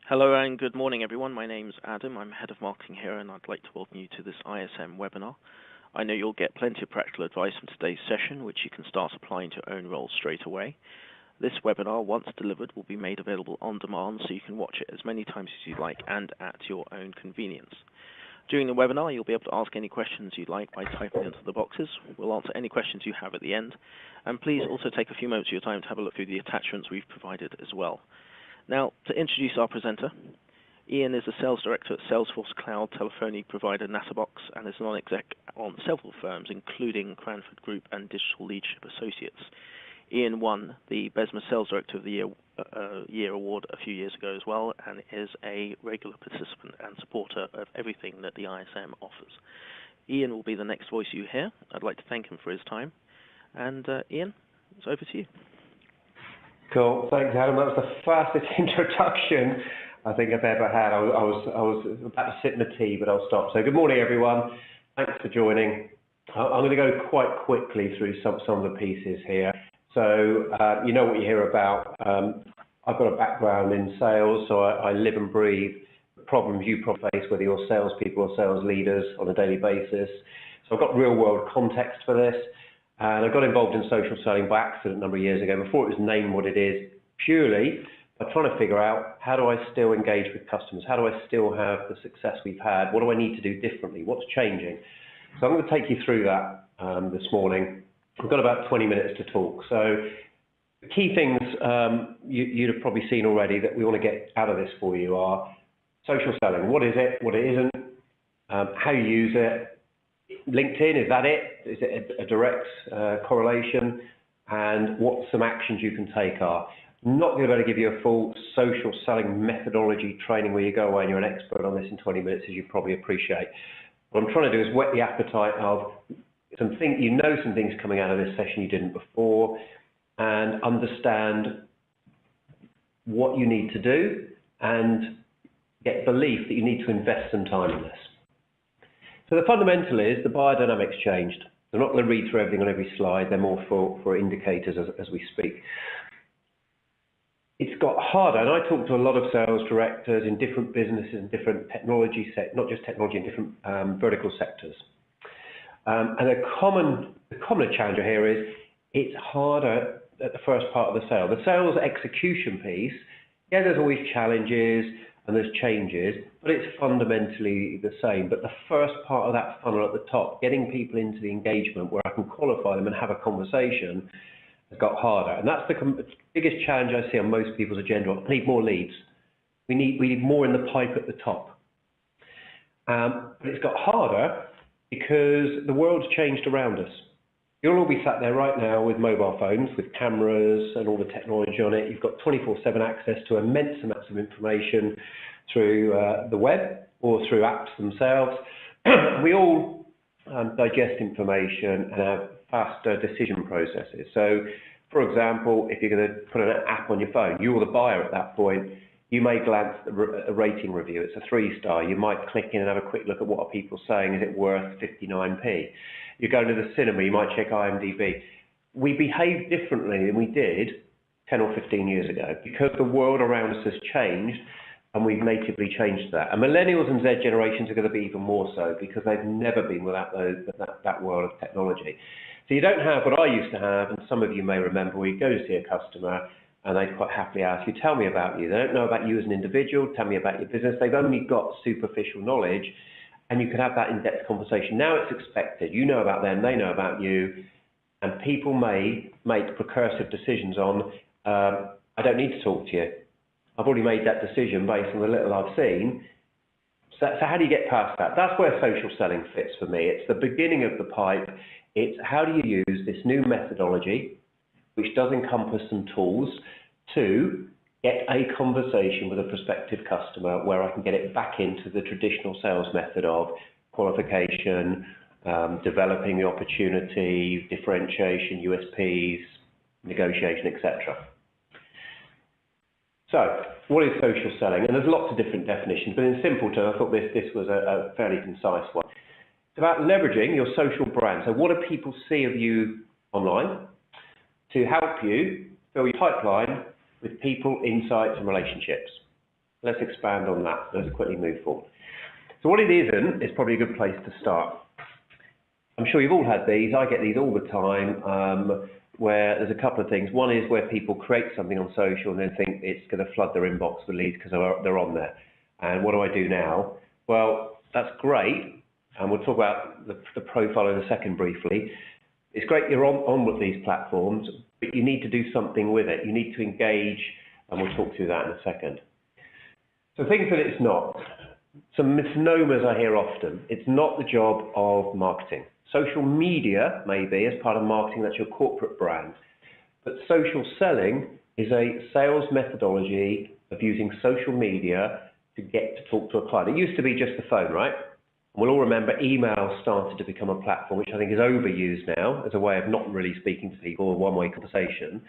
Hello and good morning, everyone. My name's Adam. I'm Head of Marketing here, and I'd like to welcome you to this ISM webinar. I know you'll get plenty of practical advice from today's session, which you can start applying to your own roles straight away. This webinar, once delivered, will be made available on demand, so you can watch it as many times as you like and at your own convenience. During the webinar, you'll be able to ask any questions you'd like by typing into the boxes. We'll answer any questions you have at the end. And please also take a few moments of your time to have a look through the attachments we've provided as well. Now, to introduce our presenter, Ian is the Sales Director at Salesforce Cloud Telephony provider Natterbox and is a non-exec on several firms, including Cranford Group and Digital Leadership Associates. Ian won the BESMA Sales Director of the Year Award a few years ago as well, and is a regular participant and supporter of everything that the ISM offers. Ian will be the next voice you hear. I'd like to thank him for his time. And Ian, it's over to you. Cool, thanks Adam. That was the fastest introduction I think I've ever had. I was about to sip my tea, but I'll stop. So good morning everyone, thanks for joining. I'm going to go quite quickly through some of the pieces here. So you know what you hear about. I've got a background in sales, so I live and breathe the problems you probably face, whether you're salespeople or sales leaders on a daily basis. So I've got real world context for this. And I got involved in social selling by accident a number of years ago, before it was named what it is, purely by trying to figure out, how do I still engage with customers? How do I still have the success we've had? What do I need to do differently? What's changing? So I'm going to take you through that this morning. We've got about 20 minutes to talk. So the key things you'd have probably seen already that we want to get out of this for you are social selling. What is it? What it isn't? How you use it? LinkedIn, is that it? Is it a direct correlation? And what some actions you can take are. I'm not going to be able to give you a full social selling methodology training where you go away and you're an expert on this in 20 minutes, as you probably appreciate. What I'm trying to do is whet the appetite of some things coming out of this session you didn't before, and understand what you need to do and get belief that you need to invest some time in this. So the fundamental is the biodynamics changed. I'm not going to read through everything on every slide. They're more for indicators as we speak. It's got harder, and I talk to a lot of sales directors in different businesses and different technology not just technology, in different vertical sectors. And the common challenge here is it's harder at the first part of the sale. The sales execution piece, yeah, there's always challenges and there's changes, but it's fundamentally the same. But the first part of that funnel at the top, getting people into the engagement where I can qualify them and have a conversation, has got harder. And that's the biggest challenge I see on most people's agenda. We need more leads. We need more in the pipe at the top. But it's got harder because the world's changed around us. You'll all be sat there right now with mobile phones, with cameras and all the technology on it. You've got 24/7 access to immense amounts of information through the web or through apps themselves. We all digest information and have faster decision processes. So, for example, if you're going to put an app on your phone, you're the buyer at that point. You may glance at a rating review. It's a 3-star. You might click in and have a quick look at what are people saying. Is it worth 59p? You go to the cinema, you might check IMDb. We behave differently than we did 10 or 15 years ago because the world around us has changed and we've natively changed that. And millennials and Z generations are going to be even more so because they've never been without that world of technology. So you don't have what I used to have, and some of you may remember, where you go to see a customer and they'd quite happily ask you, tell me about you. They don't know about you as an individual, tell me about your business. They've only got superficial knowledge. And you can have that in-depth conversation. Now it's expected. You know about them, they know about you, and people may make precursive decisions on, I don't need to talk to you. I've already made that decision based on the little I've seen. So how do you get past that? That's where social selling fits for me. It's the beginning of the pipe. It's how do you use this new methodology, which does encompass some tools, to get a conversation with a prospective customer where I can get it back into the traditional sales method of qualification, developing the opportunity, differentiation, USPs, negotiation, etc. So, what is social selling? And there's lots of different definitions, but in simple terms, I thought this was a fairly concise one. It's about leveraging your social brand. So what do people see of you online to help you fill your pipeline with people, insights, and relationships? Let's expand on that. Let's quickly move forward. So what it isn't is probably a good place to start. I'm sure you've all had these. I get these all the time, where there's a couple of things. One is where people create something on social and then think it's going to flood their inbox with leads because they're on there. And what do I do now? Well, that's great. And we'll talk about the profile in a second briefly. It's great you're on with these platforms, but you need to do something with it. You need to engage, and we'll talk through that in a second. So things that it's not. Some misnomers I hear often. It's not the job of marketing. Social media, maybe, as part of marketing, that's your corporate brand. But social selling is a sales methodology of using social media to get to talk to a client. It used to be just the phone, right? We'll all remember email started to become a platform, which I think is overused now as a way of not really speaking to people, a one-way conversation.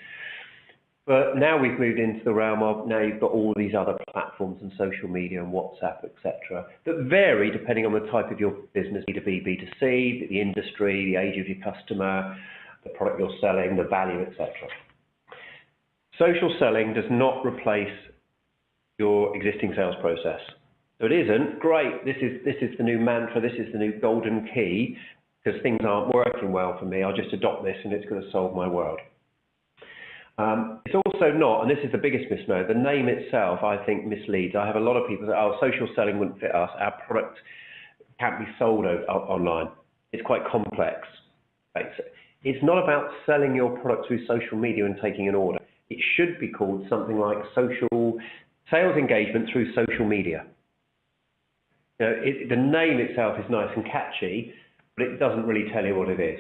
But now we've moved into the realm of, now you've got all these other platforms and social media and WhatsApp, etc., that vary depending on the type of your business, B2B, B2C, the industry, the age of your customer, the product you're selling, the value, etc. Social selling does not replace your existing sales process. So it isn't, great, this is the new mantra, this is the new golden key, because things aren't working well for me, I'll just adopt this and it's going to solve my world. It's also not, and this is the biggest misnomer, the name itself I think misleads. I have a lot of people that, oh, social selling wouldn't fit us, our product can't be sold online. It's quite complex. It's not about selling your product through social media and taking an order. It should be called something like social sales engagement through social media. You know, the name itself is nice and catchy, but it doesn't really tell you what it is.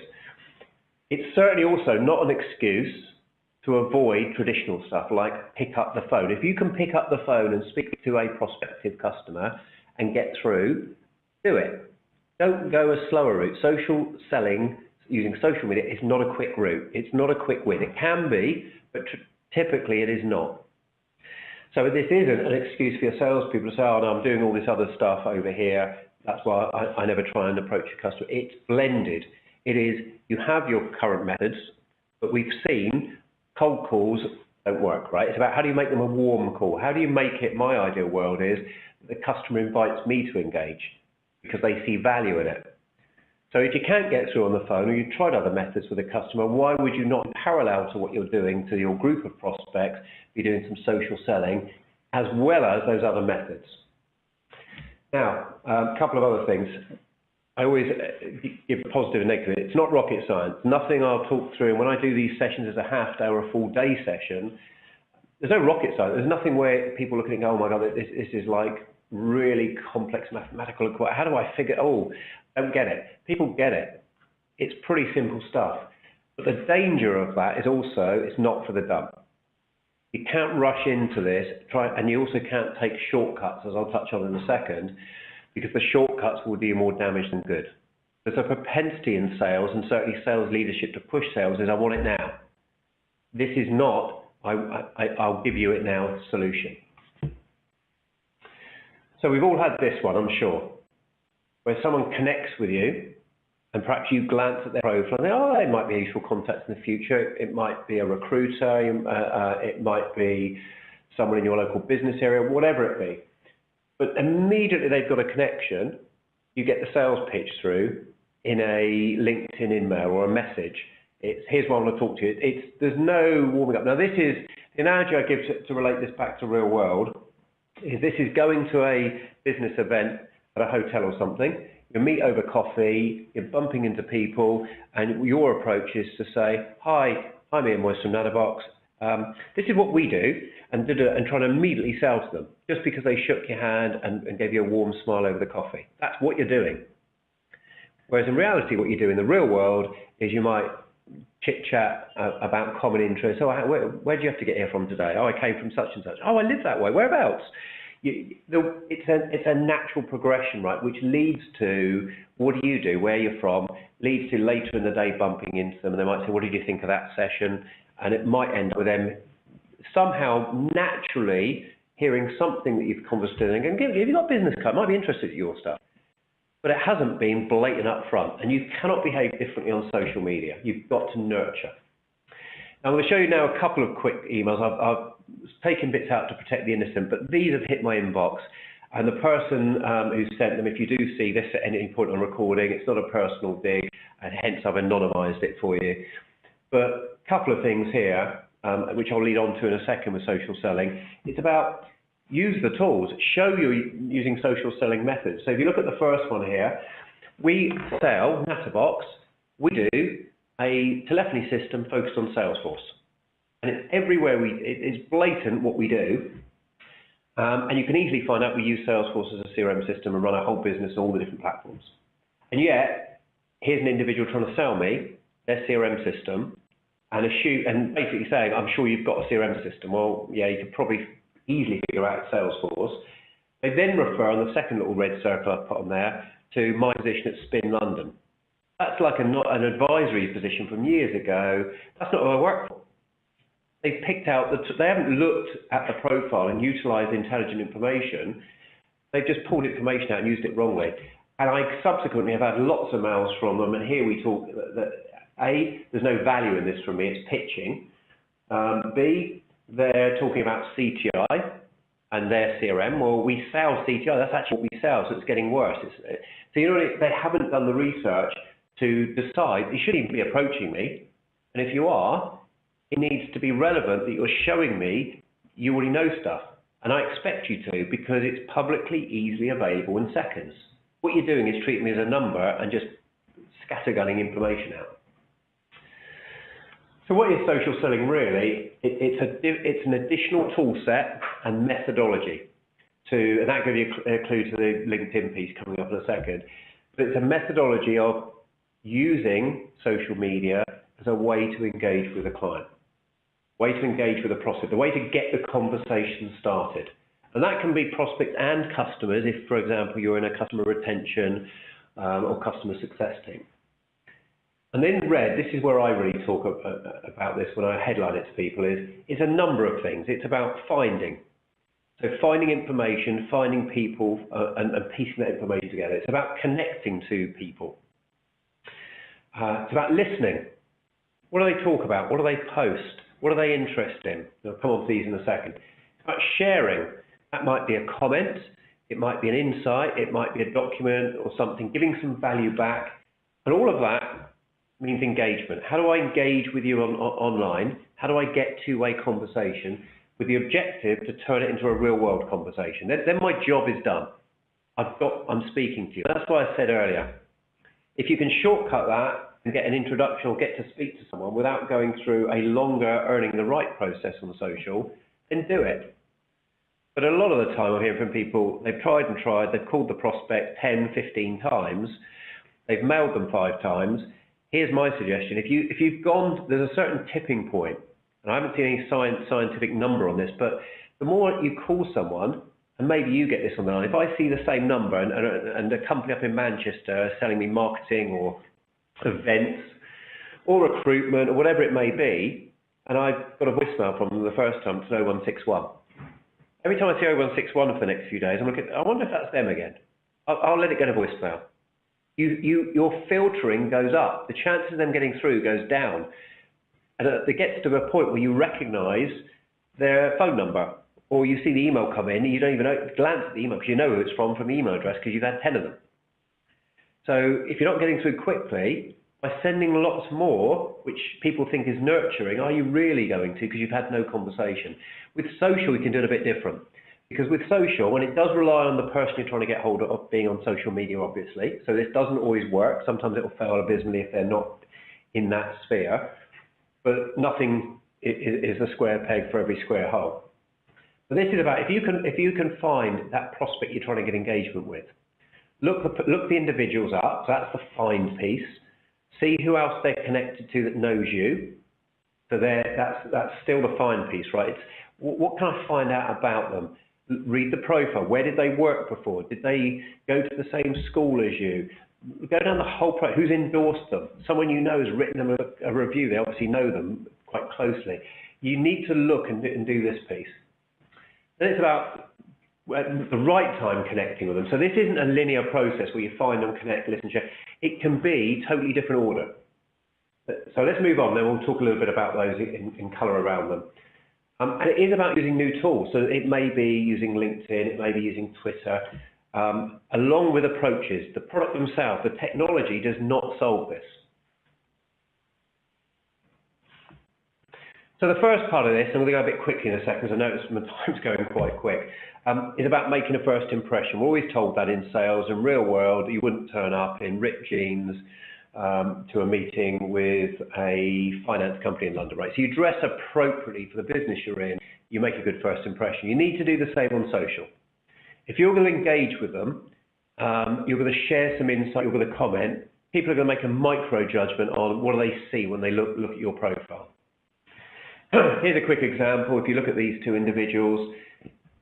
It's certainly also not an excuse to avoid traditional stuff like pick up the phone. If you can pick up the phone and speak to a prospective customer and get through, do it. Don't go a slower route. Social selling using social media is not a quick route. It's not a quick win. It can be, but typically it is not. So this isn't an excuse for your salespeople to say, oh, no, I'm doing all this other stuff over here. That's why I never try and approach a customer. It's blended. It is, you have your current methods, but we've seen cold calls don't work, right? It's about how do you make them a warm call? How do you make it, my ideal world is, the customer invites me to engage because they see value in it. So if you can't get through on the phone or you've tried other methods with a customer, why would you not, in parallel to what you're doing to your group of prospects, be doing some social selling as well as those other methods? Now, a couple of other things. I always give positive and negative. It's not rocket science. Nothing I'll talk through. And when I do these sessions as a half day or a full day session, there's no rocket science. There's nothing where people look at it and go, oh my God, this is like really complex mathematical. How do I figure? Oh, don't get it. People get it. It's pretty simple stuff. But the danger of that is also it's not for the dumb. You can't rush into this, and you also can't take shortcuts, as I'll touch on in a second, because the shortcuts will do you more damage than good. There's a propensity in sales, and certainly sales leadership, to push sales is I want it now. This is not, I'll give you it now solution. So we've all had this one, I'm sure, where someone connects with you, and perhaps you glance at their profile and think, oh, they might be a useful contact in the future. It might be a recruiter, it might be someone in your local business area, whatever it be. But immediately they've got a connection, you get the sales pitch through in a LinkedIn email or a message. It's, here's what I want to talk to you. There's no warming up. Now this is, the analogy I give to relate this back to real world, is this is going to a business event at a hotel or something. You meet over coffee, you're bumping into people, and your approach is to say, hi, I'm Moyse from Nanobox. This is what we do, and trying to immediately sell to them, just because they shook your hand and gave you a warm smile over the coffee. That's what you're doing. Whereas in reality, what you do in the real world is you might chit-chat about common interests. Oh, where do you have to get here from today? Oh, I came from such and such. Oh, I live that way. Whereabouts? It's a natural progression, right, which leads to what do you do, where you're from, leads to later in the day bumping into them, and they might say, what did you think of that session? And it might end up with them somehow naturally hearing something that you've conversed with and going, have you got a business card? I might be interested in your stuff. But it hasn't been blatant up front, and you cannot behave differently on social media. You've got to nurture. Now, I'm going to show you now a couple of quick emails. I've taking bits out to protect the innocent, but these have hit my inbox. And the person who sent them, if you do see this at any point on recording, it's not a personal dig, and hence I've anonymised it for you. But a couple of things here, which I'll lead on to in a second with social selling. It's about use the tools, show you're using social selling methods. So if you look at the first one here, we sell, Natterbox, we do a telephony system focused on Salesforce. And it's everywhere, it's blatant what we do. And you can easily find out we use Salesforce as a CRM system and run our whole business on all the different platforms. And yet, here's an individual trying to sell me their CRM system and basically saying, I'm sure you've got a CRM system. Well, yeah, you could probably easily figure out Salesforce. They then refer on the second little red circle I put on there to my position at Spin London. That's like an advisory position from years ago. That's not who I work for. They've picked out, they haven't looked at the profile and utilised intelligent information. They've just pulled information out and used it wrongly. And I subsequently have had lots of mails from them, and here we talk that A, there's no value in this from me, it's pitching. B, they're talking about CTI and their CRM. Well, we sell CTI, that's actually what we sell, so it's getting worse. So you know, they haven't done the research to decide, you shouldn't even be approaching me. And if you are, it needs to be relevant that you're showing me you already know stuff. And I expect you to, because it's publicly easily available in seconds. What you're doing is treating me as a number and just scattergunning information out. So what is social selling really? It's an additional tool set and methodology and that gives you a clue to the LinkedIn piece coming up in a second. But it's a methodology of using social media as a way to engage with a client, way to engage with a prospect, the way to get the conversation started. And that can be prospects and customers if, for example, you're in a customer retention or customer success team. And in red, this is where I really talk about this when I headline it to people, is a number of things. It's about finding. So finding information, finding people, and piecing that information together. It's about connecting to people. It's about listening. What do they talk about? What do they post? What are they interested in? I'll come on to these in a second. It's about sharing. That might be a comment. It might be an insight. It might be a document or something, giving some value back. And all of that means engagement. How do I engage with you online? How do I get two-way conversation with the objective to turn it into a real-world conversation? Then my job is done. I'm speaking to you. That's why I said earlier, if you can shortcut that and get an introduction or get to speak to someone without going through a longer earning the right process on social, then do it. But a lot of the time I'm hearing from people, they've tried and tried, they've called the prospect 10, 15 times, they've mailed them 5 times. Here's my suggestion. If you've gone, there's a certain tipping point, and I haven't seen any scientific number on this, but the more you call someone, and maybe you get this on the line, if I see the same number and a company up in Manchester selling me marketing or events or recruitment or whatever it may be, and I've got a voicemail from them the first time, it's 0161. Every time I see 0161 for the next few days, I'm looking, I wonder if that's them again. I'll let it go to voicemail. Your filtering goes up. The chances of them getting through goes down. And it gets to a point where you recognise their phone number, or you see the email come in and you don't even glance at the email because you know who it's from the email address because you've had 10 of them. So if you're not getting through quickly, by sending lots more, which people think is nurturing, are you really going to? Because you've had no conversation. With social, we can do it a bit different. Because with social, when it does rely on the person you're trying to get hold of being on social media, obviously, so this doesn't always work. Sometimes it will fail abysmally if they're not in that sphere. But nothing is a square peg for every square hole. But this is about, if you can find that prospect you're trying to get engagement with, look the individuals up, so that's the find piece. See who else they're connected to that knows you. So that's still the find piece, right? It's, what can I find out about them? Read the profile. Where did they work before? Did they go to the same school as you? Go down the whole process. Who's endorsed them? Someone you know has written them a review. They obviously know them quite closely. You need to look and do this piece. Then it's about the right time connecting with them. So this isn't a linear process where you find them, connect, listen, share. It can be totally different order. So let's move on, then we'll talk a little bit about those in colour around them. And it is about using new tools. So it may be using LinkedIn, it may be using Twitter, along with approaches. The product themselves, the technology does not solve this. So the first part of this, and we'll go a bit quickly in a second, because I notice my time's going quite quick, is about making a first impression. We're always told that in sales. In real world, you wouldn't turn up in ripped jeans to a meeting with a finance company in London, right? So you dress appropriately for the business you're in, you make a good first impression. You need to do the same on social. If you're going to engage with them, you're going to share some insight, you're going to comment, people are going to make a micro judgment on what do they see when they look at your profile. Here's a quick example. If you look at these two individuals,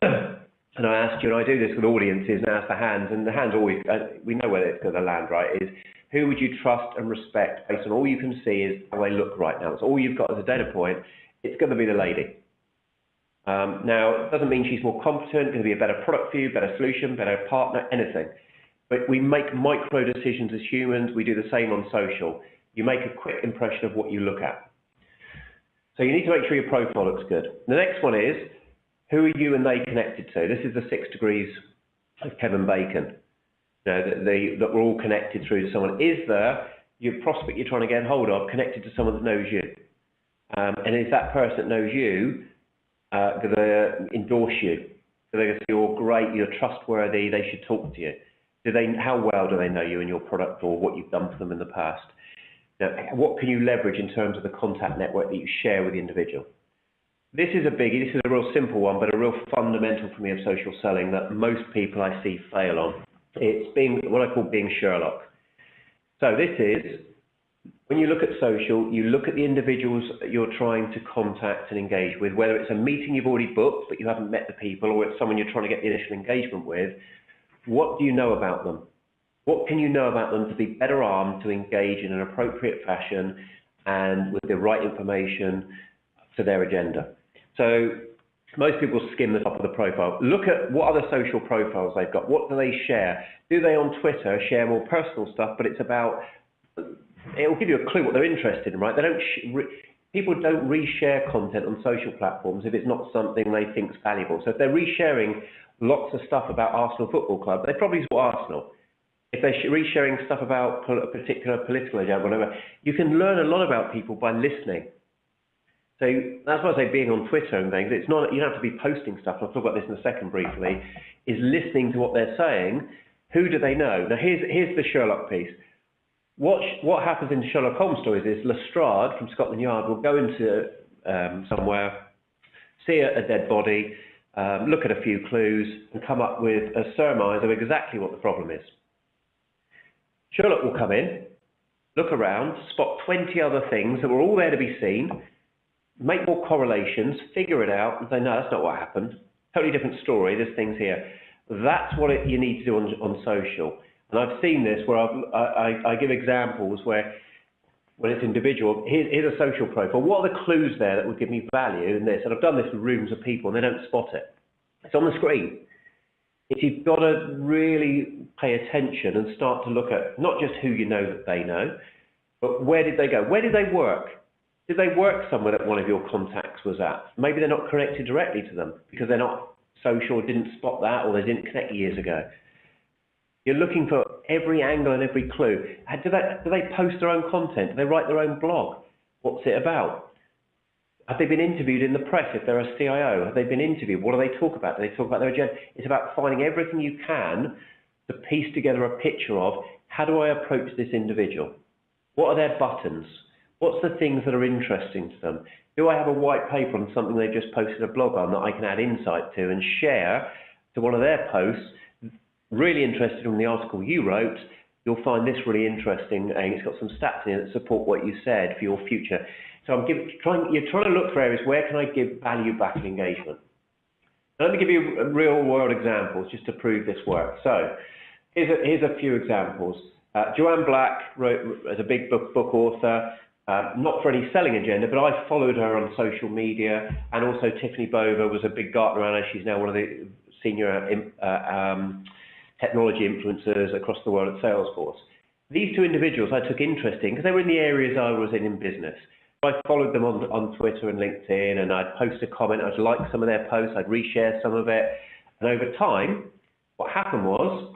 and I asked you, and I do this with audiences and ask the hands, and the hands always, we know where it's going to land, right, is who would you trust and respect based on all you can see is how they look right now. It's all you've got as a data point. It's going to be the lady. Now, it doesn't mean she's more competent, going to be a better product for you, better solution, better partner, anything. But we make micro decisions as humans. We do the same on social. You make a quick impression of what you look at. So you need to make sure your profile looks good. The next one is, who are you and they connected to? This is the 6 degrees of Kevin Bacon. You know, that we're all connected through to someone. Is there your prospect you're trying to get hold of connected to someone that knows you? And is that person that knows you going to endorse you? Do they say you're great, you're trustworthy, they should talk to you? How well do they know you and your product or what you've done for them in the past? Now, what can you leverage in terms of the contact network that you share with the individual? This is a biggie, this is a real simple one, but a real fundamental for me of social selling that most people I see fail on. It's being what I call being Sherlock. So this is, when you look at social, you look at the individuals you're trying to contact and engage with, whether it's a meeting you've already booked but you haven't met the people, or it's someone you're trying to get the initial engagement with. What do you know about them? What can you know about them to be better armed to engage in an appropriate fashion and with the right information to their agenda? So most people skim the top of the profile. Look at what other social profiles they've got. What do they share? Do they on Twitter share more personal stuff, but it's about, it will give you a clue what they're interested in, right? They don't people don't reshare content on social platforms if it's not something they think is valuable. So if they're resharing lots of stuff about Arsenal Football Club, they probably support Arsenal. If they're resharing stuff about a particular political agenda, whatever, you can learn a lot about people by listening. So that's why I say being on Twitter and things, it's not, you don't have to be posting stuff, and I'll talk about this in a second briefly, is listening to what they're saying. Who do they know? Now here's the Sherlock piece. What happens in Sherlock Holmes stories is Lestrade from Scotland Yard will go into somewhere, see a dead body, look at a few clues, and come up with a surmise of exactly what the problem is. Sherlock will come in, look around, spot 20 other things that were all there to be seen, make more correlations, figure it out, and say, no, that's not what happened. Totally different story, there's things here. That's what you need to do on social. And I've seen this where I give examples where, when it's individual, here's a social profile. What are the clues there that would give me value in this? And I've done this with rooms of people and they don't spot it. It's on the screen. If you've got to really pay attention and start to look at not just who you know that they know, but where did they go? Where did they work? Did they work somewhere that one of your contacts was at? Maybe they're not connected directly to them because they're not social, didn't spot that, or they didn't connect years ago. You're looking for every angle and every clue. Do they post their own content? Do they write their own blog? What's it about? Have they been interviewed in the press if they're a CIO? Have they been interviewed? What do they talk about? Do they talk about their agenda? It's about finding everything you can to piece together a picture of how do I approach this individual? What are their buttons? What's the things that are interesting to them? Do I have a white paper on something they've just posted a blog on that I can add insight to and share to one of their posts? Really interested in the article you wrote, you'll find this really interesting and it's got some stats in it that support what you said for your future. So you're trying to look for areas where can I give value back in engagement. Now, let me give you real world examples just to prove this works. So here's a few examples. Joanne Black wrote as a big book author, not for any selling agenda, but I followed her on social media, and also Tiffany Bova was a big Gartner analyst. She's now one of the senior technology influencers across the world at Salesforce. These two individuals I took interest in because they were in the areas I was in business. I followed them on Twitter and LinkedIn, and I'd post a comment, I'd like some of their posts, I'd reshare some of it. And over time, what happened was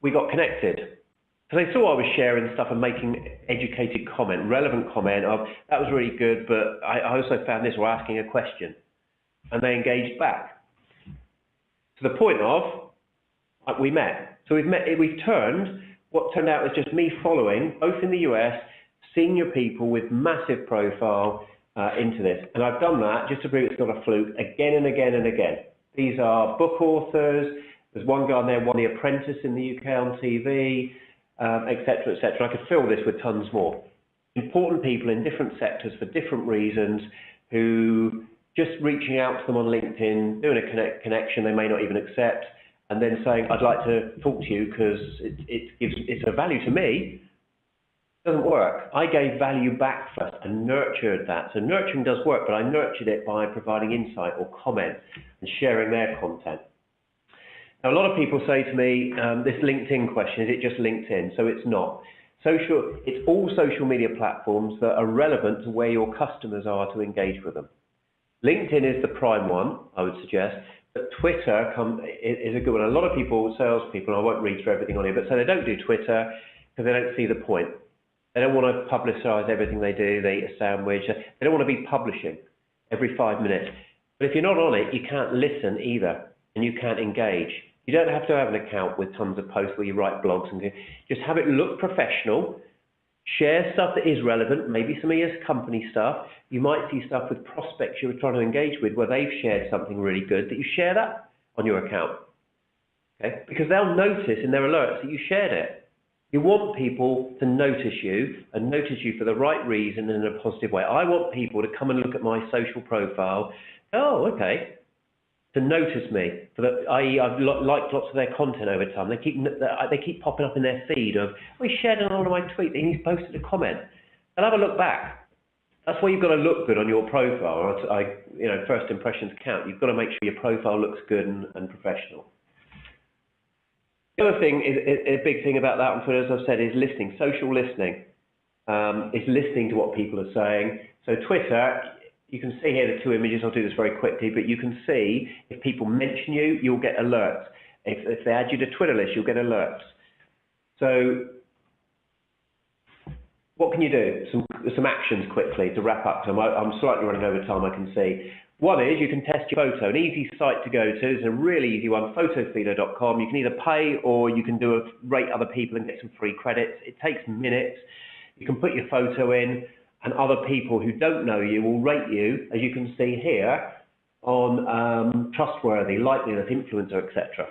we got connected. So they saw I was sharing stuff and making educated comment, relevant comment of, that was really good, but I also found this, or asking a question. And they engaged back. To the point of, we met. So we've turned, what turned out was just me following, both in the US, senior people with massive profile into this. And I've done that just to prove it's not a fluke again and again and again. These are book authors. There's one guy on there, won The Apprentice in the UK on TV, et cetera, et cetera. I could fill this with tons more. Important people in different sectors for different reasons who just reaching out to them on LinkedIn, doing a connection they may not even accept, and then saying, I'd like to talk to you because it's a value to me. Doesn't work. I gave value back first and nurtured that. So nurturing does work, but I nurtured it by providing insight or comment and sharing their content. Now, a lot of people say to me, this LinkedIn question, is it just LinkedIn? So it's not. It's all social media platforms that are relevant to where your customers are to engage with them. LinkedIn is the prime one, I would suggest, but Twitter is a good one. A lot of people, salespeople, and I won't read through everything on here, but so they don't do Twitter because they don't see the point. They don't want to publicize everything they do. They eat a sandwich. They don't want to be publishing every 5 minutes. But if you're not on it, you can't listen either, and you can't engage. You don't have to have an account with tons of posts where you write blogs and just have it look professional. Share stuff that is relevant, maybe some of your company stuff. You might see stuff with prospects you're trying to engage with where they've shared something really good, that you share that on your account. Okay? Because they'll notice in their alerts that you shared it. You want people to notice you and notice you for the right reason and in a positive way. I want people to come and look at my social profile. Oh, okay. To notice me, i.e. I've liked lots of their content over time. They keep popping up in their feed of, oh, he shared on one of my tweets and he's posted a comment. And have a look back. That's why you've got to look good on your profile. First impressions count. You've got to make sure your profile looks good and professional. The other thing, a big thing about that on Twitter, as I've said, is listening. Social listening is listening to what people are saying. So Twitter, you can see here the two images. I'll do this very quickly, but you can see if people mention you, you'll get alerts. If they add you to Twitter list, you'll get alerts. So what can you do? Some actions quickly to wrap up. I'm slightly running over time, I can see. One is you can test your photo. An easy site to go to. It's a really easy one, photofeeder.com. You can either pay or you can rate other people and get some free credits. It takes minutes. You can put your photo in and other people who don't know you will rate you, as you can see here, on trustworthy, likeliness, influencer, etc.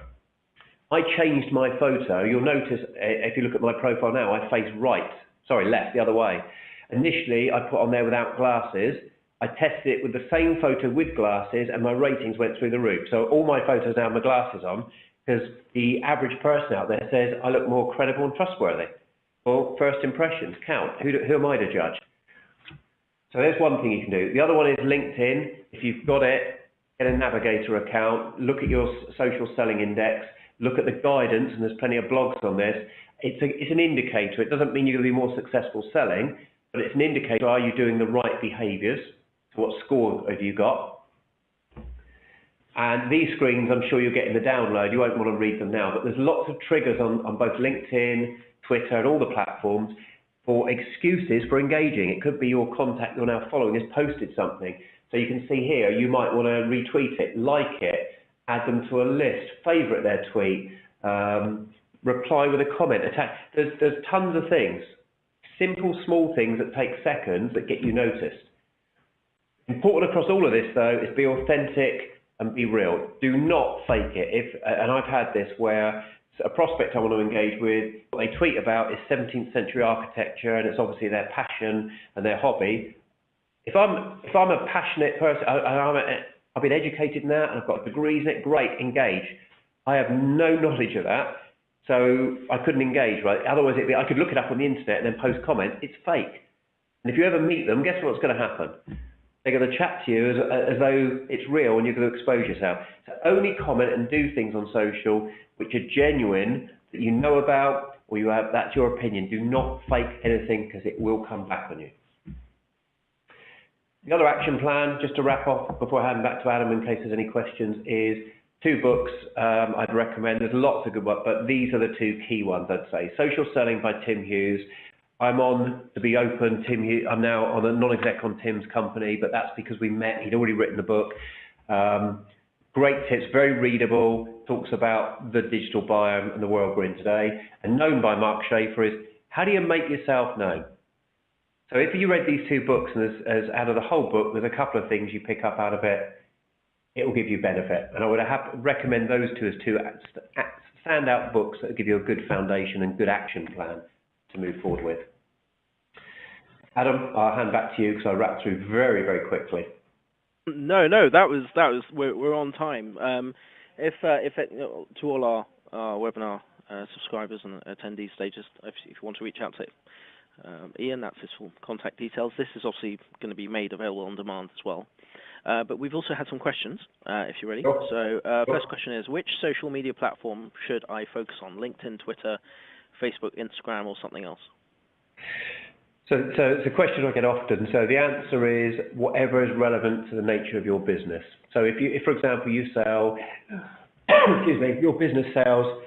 I changed my photo. You'll notice if you look at my profile now, I face left, the other way. Initially, I put on there without glasses. I tested it with the same photo with glasses and my ratings went through the roof. So all my photos now have my glasses on because the average person out there says I look more credible and trustworthy. Well, first impressions count. Who am I to judge? So there's one thing you can do. The other one is LinkedIn. If you've got it, get a Navigator account, look at your social selling index, look at the guidance, and there's plenty of blogs on this. It's an indicator. It doesn't mean you're going to be more successful selling, but it's an indicator. Are you doing the right behaviors? So what score have you got? And these screens, I'm sure you'll get in the download. You won't want to read them now, but there's lots of triggers on both LinkedIn, Twitter, and all the platforms for excuses for engaging. It could be your contact you're now following has posted something. So you can see here, you might want to retweet it, like it, add them to a list, favorite their tweet, reply with a comment, attack. There's tons of things, simple, small things that take seconds that get you noticed. Important across all of this, though, is be authentic and be real. Do not fake it. And I've had this where a prospect I want to engage with, what they tweet about is 17th century architecture, and it's obviously their passion and their hobby. If I'm a passionate person, I've been educated in that, and I've got degrees in it, great, engage. I have no knowledge of that, so I couldn't engage, right? Otherwise, I could look it up on the internet and then post comments. It's fake. And if you ever meet them, guess what's going to happen? They're going to chat to you as though it's real and you're going to expose yourself. So only comment and do things on social which are genuine, that you know about, or that's your opinion. Do not fake anything because it will come back on you. The other action plan, just to wrap off before I hand back to Adam in case there's any questions, is 2 books I'd recommend. There's lots of good ones, but these are the 2 key ones, I'd say. Social Selling by Tim Hughes. I'm on, to be open, Tim Hughes, I'm now on a non-exec on Tim's company, but that's because we met. He'd already written the book. Great tips, very readable, talks about the digital biome and the world we're in today. And Known by Mark Schaefer is, how do you make yourself known? So if you read these 2 books, and as out of the whole book, there's a couple of things you pick up out of it, it will give you benefit. And I would recommend those 2 as 2 standout books that give you a good foundation and good action plan to move forward with. Adam, I'll hand back to you because I wrapped through very, very quickly. No, that was we're on time. If to all our webinar subscribers and attendees, if you want to reach out to Ian, that's his full contact details. This is obviously going to be made available on demand as well. But we've also had some questions, if you're ready. Sure. So first question is, which social media platform should I focus on? LinkedIn, Twitter, Facebook, Instagram, or something else? So it's a question I get often. So the answer is whatever is relevant to the nature of your business. So if for example, you sell, excuse me, your business sells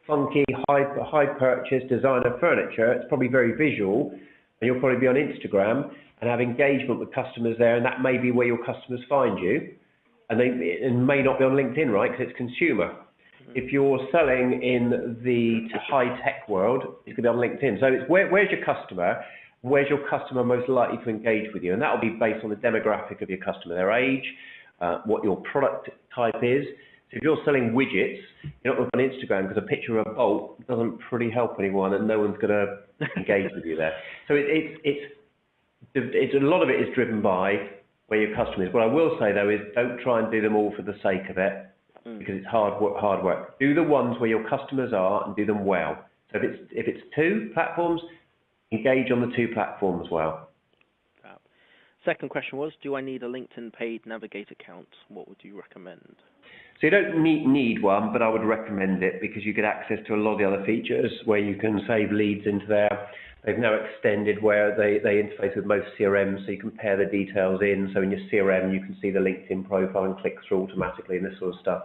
funky, high purchase designer furniture, it's probably very visual, and you'll probably be on Instagram and have engagement with customers there, and that may be where your customers find you, and they may not be on LinkedIn, right, because it's consumer. If you're selling in the high-tech world, it's going to be on LinkedIn. So it's where's your customer? Where's your customer most likely to engage with you? And that will be based on the demographic of your customer, their age, what your product type is. So if you're selling widgets, you're not going to put on Instagram because a picture of a bolt doesn't pretty help anyone, and no one's going to engage with you there. So it's a lot of it is driven by where your customer is. What I will say though is don't try and do them all for the sake of it, because it's hard work. Do the ones where your customers are and do them well. So if it's 2 platforms, engage on the 2 platforms well. Second question was, do I need a LinkedIn paid Navigate account? What would you recommend? So you don't need one, but I would recommend it because you get access to a lot of the other features where you can save leads into there. They've now extended where they interface with most CRMs, so you can pair the details in. So in your CRM, you can see the LinkedIn profile and click through automatically and this sort of stuff.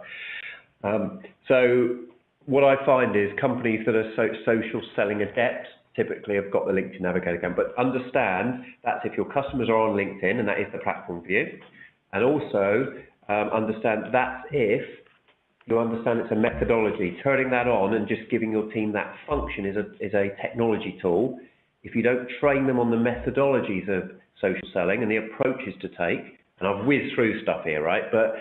So what I find is companies that are social selling adept typically have got the LinkedIn Navigator account, but understand that's if your customers are on LinkedIn and that is the platform for you. And also understand that's if you understand it's a methodology. Turning that on and just giving your team that function is a technology tool. If you don't train them on the methodologies of social selling and the approaches to take, and I've whizzed through stuff here, right? But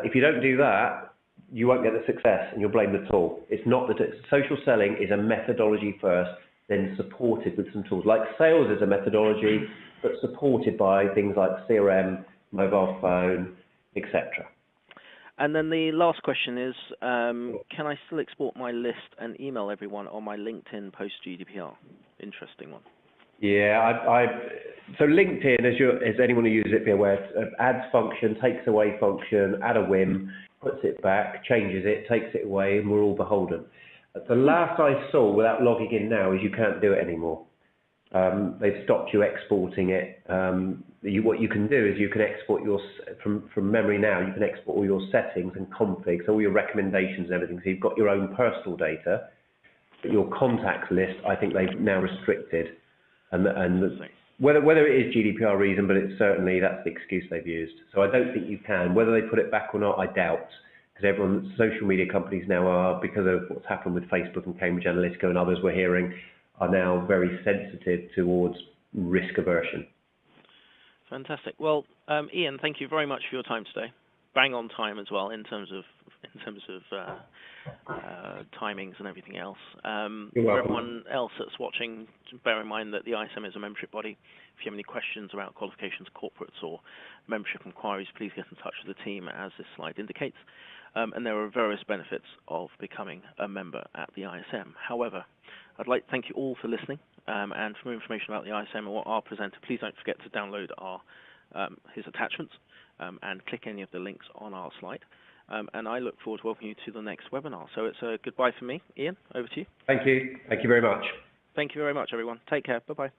if you don't do that, you won't get the success and you'll blame the tool. It's not that social selling is a methodology first, then supported with some tools. Like sales is a methodology, but supported by things like CRM, mobile phone, etc. And then the last question is, can I still export my list and email everyone on my LinkedIn post-GDPR? Interesting one. Yeah, so LinkedIn, as anyone who uses it, be aware, adds function, takes away function, add a whim, puts it back, changes it, takes it away, and we're all beholden. The last I saw without logging in now is you can't do it anymore. They've stopped you exporting it. What you can do is you can export from memory now, you can export all your settings and configs, all your recommendations and everything. So you've got your own personal data, but your contacts list, I think they've now restricted. And whether it is GDPR reason, but it's certainly that's the excuse they've used. So I don't think you can. Whether they put it back or not, I doubt. Because social media companies now are, because of what's happened with Facebook and Cambridge Analytica and others we're hearing, are now very sensitive towards risk aversion. Fantastic. Well, Ian, thank you very much for your time today. Bang on time as well in terms of timings and everything else. For everyone else that's watching, bear in mind that the ISM is a membership body. If you have any questions about qualifications, corporates, or membership inquiries, please get in touch with the team, as this slide indicates. And there are various benefits of becoming a member at the ISM. However, I'd like to thank you all for listening, and for more information about the ISM and what our presenter, please don't forget to download his attachments and click any of the links on our slide. And I look forward to welcoming you to the next webinar. So it's a goodbye from me. Ian, over to you. Thank you. Thank you very much. Thank you very much, everyone. Take care. Bye-bye.